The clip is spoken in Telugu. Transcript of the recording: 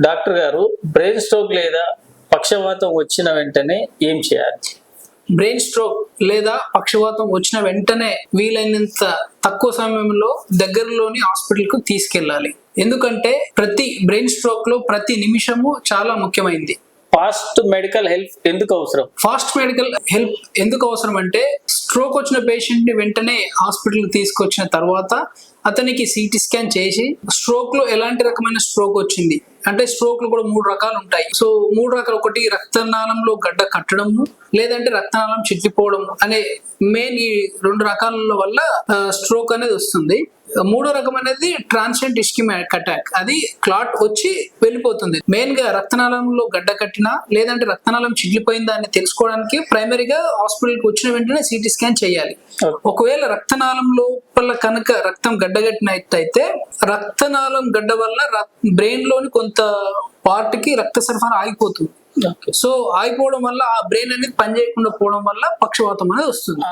డాక్టర్ గారు, బ్రెయిన్ స్ట్రోక్ లేదా పక్షవాతం వచ్చిన వెంటనే ఏం చేయాలి? బ్రెయిన్ స్ట్రోక్ లేదా పక్షవాతం వచ్చిన వెంటనే వీలైనంత తక్కువ సమయంలో దగ్గరలోని హాస్పిటల్ కు తీసుకెళ్ళాలి. ఎందుకంటే ప్రతి బ్రెయిన్ స్ట్రోక్ లో ప్రతి నిమిషము చాలా ముఖ్యమైనది. ఫాస్ట్ మెడికల్ హెల్ప్ ఎందుకు అవసరం? ఫాస్ట్ మెడికల్ హెల్ప్ ఎందుకు అవసరం అంటే, స్ట్రోక్ వచ్చిన పేషెంట్ ని వెంటనే హాస్పిటల్ తీసుకొచ్చిన తర్వాత అతనికి సిటీ స్కాన్ చేసి స్ట్రోక్ లో ఎలాంటి రకమైన స్ట్రోక్ వచ్చింది అంటే, స్ట్రోక్ లో కూడా 3 రకాలు ఉంటాయి. సో 3 రకాలు, ఒకటి రక్తనాళంలో గడ్డ కట్టడము, లేదంటే రక్తనాళం చిట్లిపోవడం అనే మెయిన్ ఈ 2 రకాల వల్ల స్ట్రోక్ అనేది వస్తుంది. 3వ రకం అనేది ట్రాన్సియంట్ ఇస్కిమిక్ అటాక్, అది క్లాట్ వచ్చి వెళ్ళిపోతుంది. మెయిన్ గా రక్తనాళంలో గడ్డ కట్టినా లేదంటే రక్తనాళం చిట్లిపోయిందా అని తెలుసుకోవడానికి ప్రైమరీగా హాస్పిటల్ కి వచ్చిన వెంటనే సిటీ స్కాన్ చేయాలి. ఒకవేళ రక్తనాళం లోపల కనుక రక్తం గడ్డగట్టినట్టయితే, రక్తనాళం గడ్డ వల్ల బ్రెయిన్ లోని కొంత పార్ట్ కి రక్త సరఫరా ఆగిపోతుంది. సో ఆగిపోవడం వల్ల ఆ బ్రెయిన్ అనేది పనిచేయకుండా పోవడం వల్ల పక్షవాతం అనేది వస్తుంది.